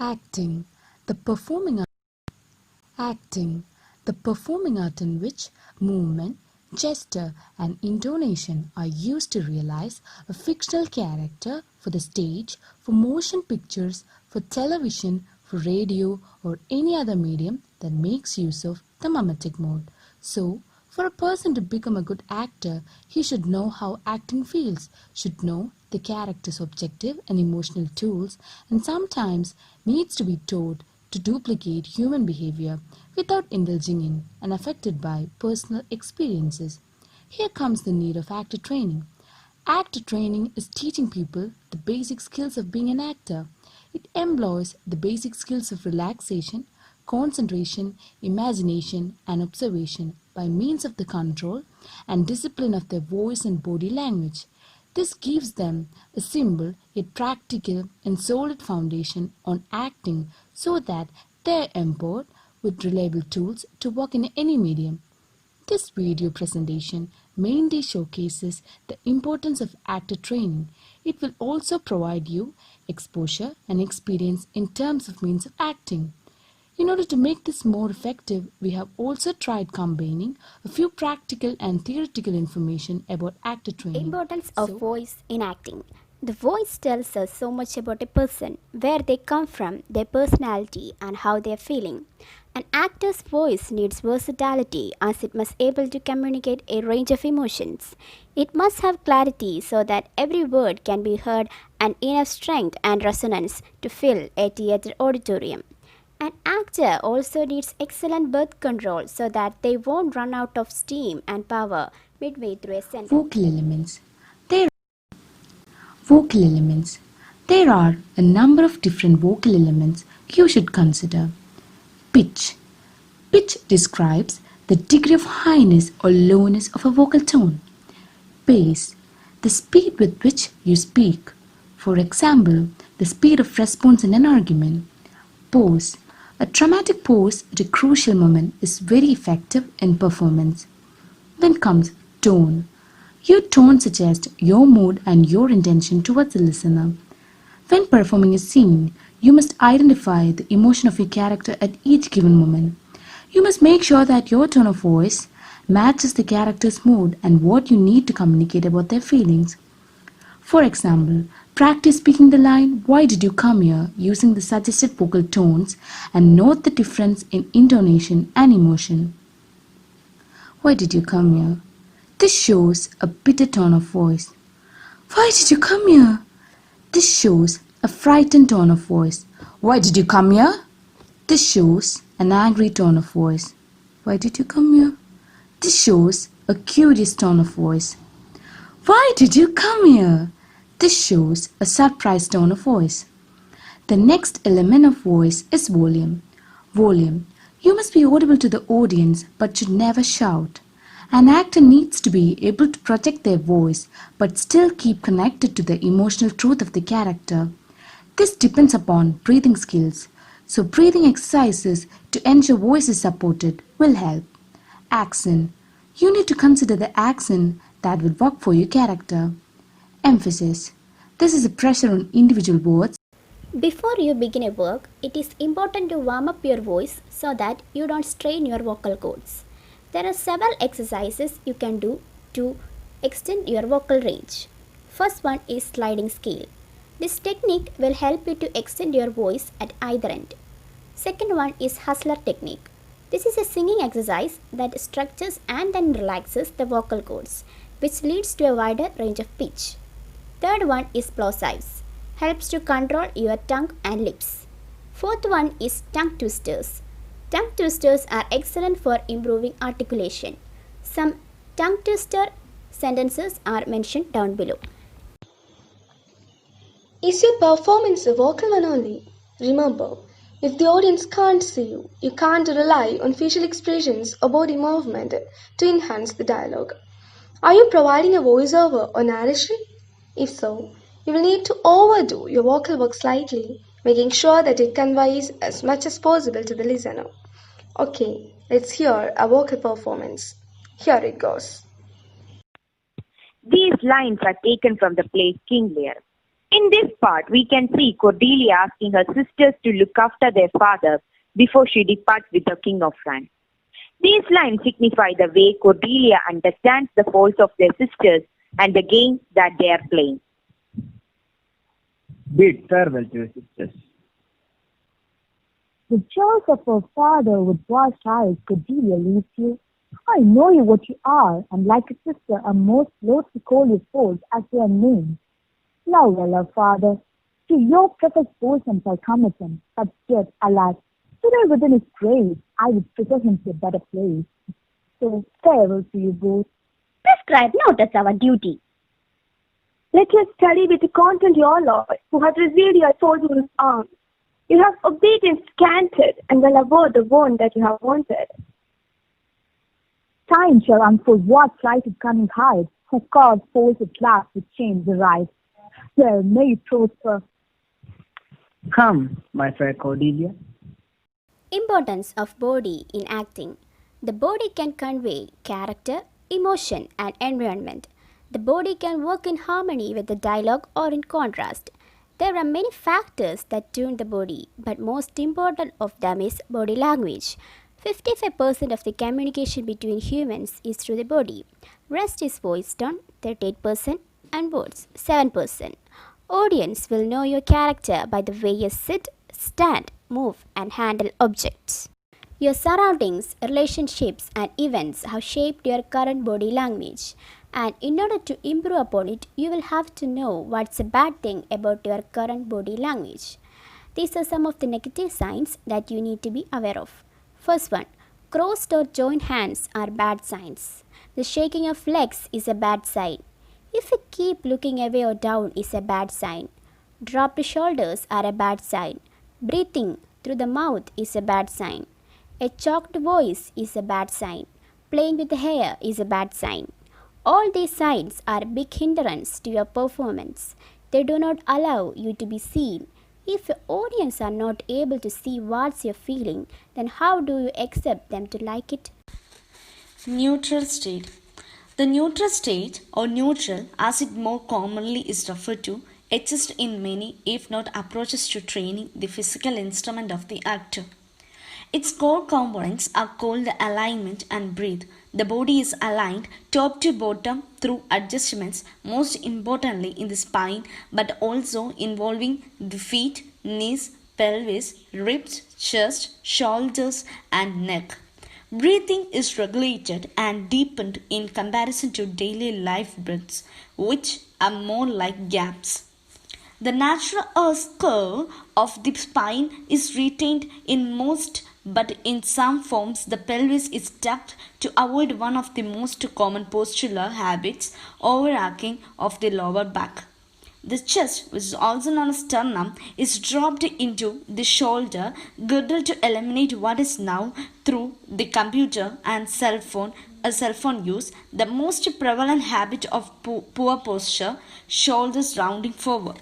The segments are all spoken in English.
Acting, the performing art. Acting, the performing art in which movement, gesture, and intonation are used to realize a fictional character for the stage, for motion pictures, for television, for radio, or any other medium that makes use of the mimetic mode. So, for a person to become a good actor, he should know how acting feels, should know the character's objective and emotional tools, and sometimes needs to be taught to duplicate human behavior without indulging in and affected by personal experiences. Here comes the need of actor training. Actor training is teaching people the basic skills of being an actor. It employs the basic skills of relaxation, concentration, imagination, and observation by means of the control and discipline of their voice and body language. This gives them a simple yet practical and solid foundation on acting so that they are empowered with reliable tools to work in any medium. This video presentation mainly showcases the importance of actor training. It will also provide you exposure and experience in terms of means of acting. In order to make this more effective, we have also tried combining a few practical and theoretical information about actor training. Importance of voice in acting. The voice tells us so much about a person, where they come from, their personality, and how they are feeling. An actor's voice needs versatility as it must able to communicate a range of emotions. It must have clarity so that every word can be heard and enough strength and resonance to fill a theater auditorium. An actor also needs excellent birth control so that they won't run out of steam and power midway through a sentence. Vocal elements. Vocal elements. There are a number of different vocal elements you should consider. Pitch. Pitch describes the degree of highness or lowness of a vocal tone. Pace. The speed with which you speak. For example, the speed of response in an argument. Pause. A dramatic pause at a crucial moment is very effective in performance. Then comes tone. Your tone suggests your mood and your intention towards the listener. When performing a scene, you must identify the emotion of your character at each given moment. You must make sure that your tone of voice matches the character's mood and what you need to communicate about their feelings. For example, practice speaking the line, "Why did you come here?" using the suggested vocal tones and note the difference in intonation and emotion. Why did you come here? This shows a bitter tone of voice. Why did you come here? This shows a frightened tone of voice. Why did you come here? This shows an angry tone of voice. Why did you come here? This shows a curious tone of voice. Why did you come here? This shows a surprised tone of voice. The next element of voice is volume. Volume. You must be audible to the audience but should never shout. An actor needs to be able to protect their voice but still keep connected to the emotional truth of the character. This depends upon breathing skills. So breathing exercises to ensure voice is supported will help. Accent. You need to consider the accent that will work for your character. Emphasis. This is a pressure on individual words. Before you begin a work, it is important to warm up your voice so that you don't strain your vocal cords. There are several exercises you can do to extend your vocal range. First one is sliding scale. This technique will help you to extend your voice at either end. Second one is hustler technique. This is a singing exercise that structures and then relaxes the vocal cords, which leads to a wider range of pitch. Third one is plosives. Helps to control your tongue and lips. Fourth one is tongue twisters. Tongue twisters are excellent for improving articulation. Some tongue twister sentences are mentioned down below. Is your performance a vocal one only? Remember, if the audience can't see you, you can't rely on facial expressions or body movement to enhance the dialogue. Are you providing a voiceover or narration? If so, you will need to overdo your vocal work slightly, making sure that it conveys as much as possible to the listener. Okay, let's hear a vocal performance. Here it goes. These lines are taken from the play King Lear. In this part, we can see Cordelia asking her sisters to look after their father before she departs with the King of France. These lines signify the way Cordelia understands the faults of their sisters and the game that they are playing. Bid farewell to your sisters. The jaws of her father with vast eyes Cordelia leaves you. I know you what you are, and like a sister am most loath to call your faults as they are named. Love well, our father. To your precious bosom shall commit him, but yet, alas, today within his grave, I would prefer him to a better place. So farewell to you both. Prescribe not as our duty. Let us study with the content your Lord, who has revealed your souls in his arms. You have obedience scanted, and will avoid the one that you have wanted. Time shall unfold what slighted cunning hides, who cause force at last to change the right. Well, may you prosper. Come, my fair Cordelia. Importance of body in acting. The body can convey character, emotion, and environment. The body can work in harmony with the dialogue or in contrast. There are many factors that tune the body, but most important of them is body language. 55% of the communication between humans is through the body. Rest is voice tone, 38%, and words, 7%. Audience will know your character by the way you sit, stand, move, and handle objects. Your surroundings, relationships, and events have shaped your current body language. And in order to improve upon it, you will have to know what's a bad thing about your current body language. These are some of the negative signs that you need to be aware of. First one, crossed or joined hands are bad signs. The shaking of legs is a bad sign. If you keep looking away or down is a bad sign. Dropped shoulders are a bad sign. Breathing through the mouth is a bad sign. A choked voice is a bad sign. Playing with the hair is a bad sign. All these signs are big hindrance to your performance. They do not allow you to be seen. If your audience are not able to see what you're feeling, then how do you expect them to like it? Neutral state. The neutral state, or neutral as it more commonly is referred to, exists in many, if not approaches to training the physical instrument of the actor. Its core components are called the alignment and breath. The body is aligned top to bottom through adjustments, most importantly in the spine, but also involving the feet, knees, pelvis, ribs, chest, shoulders, and neck. Breathing is regulated and deepened in comparison to daily life breaths, which are more like gaps. The natural curve of the spine is retained in most, but in some forms the pelvis is tucked to avoid one of the most common postural habits, overarching of the lower back. The chest, which is also known as sternum, is dropped into the shoulder girdle to eliminate what is now through the computer and cell phone use the most prevalent habit of poor posture, shoulders rounding forward.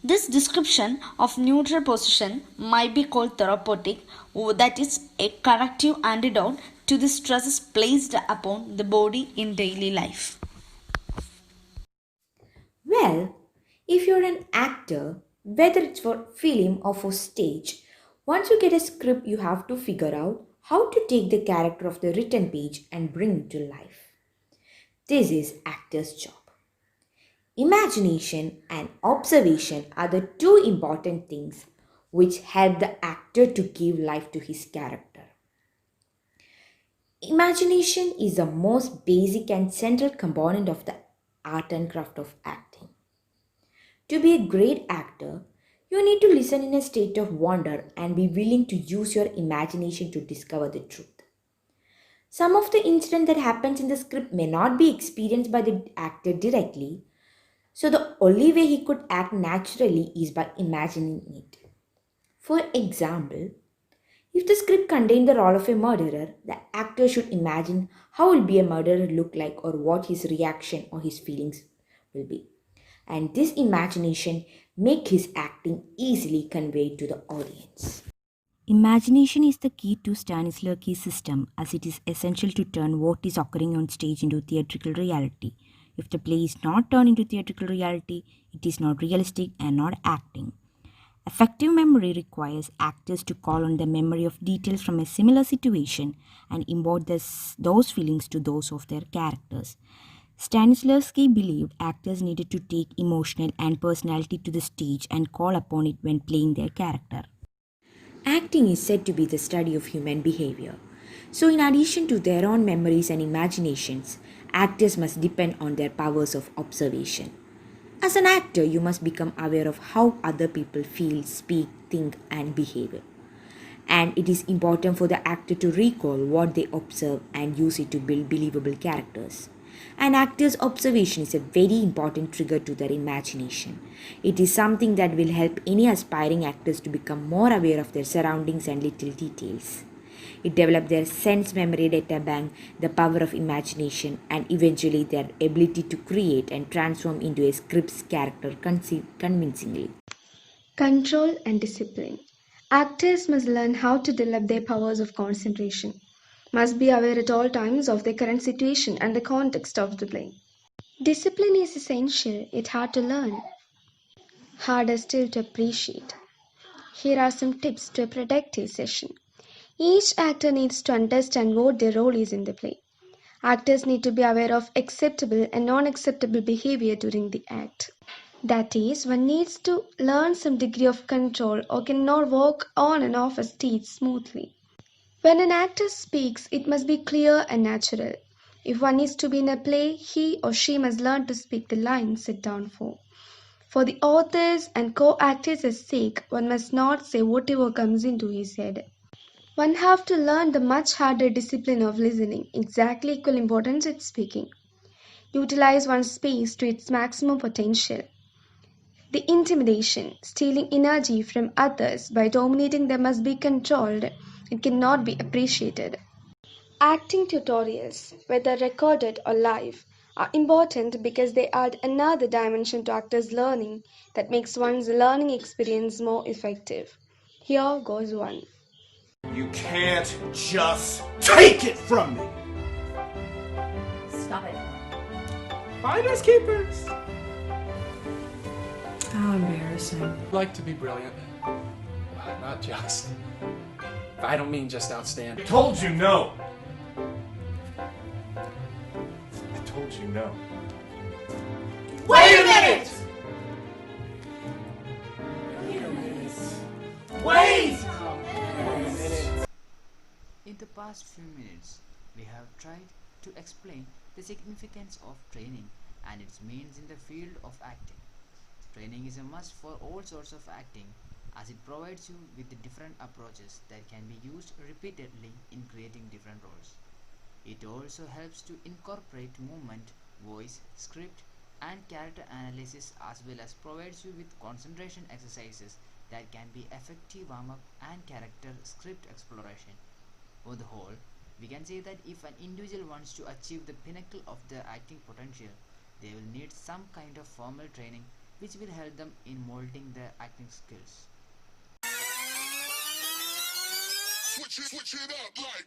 This description of neutral position might be called therapeutic, that is, a corrective antidote to the stresses placed upon the body in daily life. Well, if you're an actor, whether it's for film or for stage, once you get a script, you have to figure out how to take the character of the written page and bring it to life. This is actor's job. Imagination and observation are the two important things which help the actor to give life to his character. Imagination is the most basic and central component of the art and craft of acting. To be a great actor, you need to listen in a state of wonder and be willing to use your imagination to discover the truth. Some of the incident that happens in the script may not be experienced by the actor directly, so the only way he could act naturally is by imagining it. For example, if the script contained the role of a murderer, the actor should imagine how will be a murderer look like or what his reaction or his feelings will be. And this imagination make his acting easily conveyed to the audience. Imagination is the key to Stanislavski's system, as it is essential to turn what is occurring on stage into theatrical reality. If the play is not turned into theatrical reality, it is not realistic and not acting. Effective memory requires actors to call on the memory of details from a similar situation and import those feelings to those of their characters. Stanislavski believed actors needed to take emotional and personality to the stage and call upon it when playing their character. Acting is said to be the study of human behavior. So, in addition to their own memories and imaginations, actors must depend on their powers of observation. As an actor, you must become aware of how other people feel, speak, think, and behave. And it is important for the actor to recall what they observe and use it to build believable characters. An actor's observation is a very important trigger to their imagination. It is something that will help any aspiring actors to become more aware of their surroundings and little details. It develops their sense memory data bank, the power of imagination, and eventually their ability to create and transform into a script's character convincingly. Control and discipline. Actors must learn how to develop their powers of concentration, must be aware at all times of their current situation and the context of the play. Discipline is essential, yet hard to learn, harder still to appreciate. Here are some tips to a productive session. Each actor needs to understand what their role is in the play. Actors need to be aware of acceptable and non-acceptable behavior during the act. That is, one needs to learn some degree of control or cannot walk on and off a stage smoothly. When an actor speaks, it must be clear and natural. If one is to be in a play, he or she must learn to speak the lines set down for. For the authors and co-actors' sake, one must not say whatever comes into his head. One have to learn the much harder discipline of listening, exactly equal importance with speaking. Utilize one's space to its maximum potential. The intimidation, stealing energy from others by dominating them must be controlled. It cannot be appreciated. Acting tutorials, whether recorded or live, are important because they add another dimension to actors' learning that makes one's learning experience more effective. Here goes one. You can't just take it from me! Stop it. Finders keepers! How embarrassing. I'd like to be brilliant. Not just. I don't mean just outstanding. I told you no! I told you no. Wait a minute! Wait! In the past few minutes, we have tried to explain the significance of training and its means in the field of acting. Training is a must for all sorts of acting as it provides you with the different approaches that can be used repeatedly in creating different roles. It also helps to incorporate movement, voice, script, and character analysis as well as provides you with concentration exercises that can be effective warm-up and character script exploration. On the whole, we can say that if an individual wants to achieve the pinnacle of their acting potential, they will need some kind of formal training which will help them in molding their acting skills. Switch it up like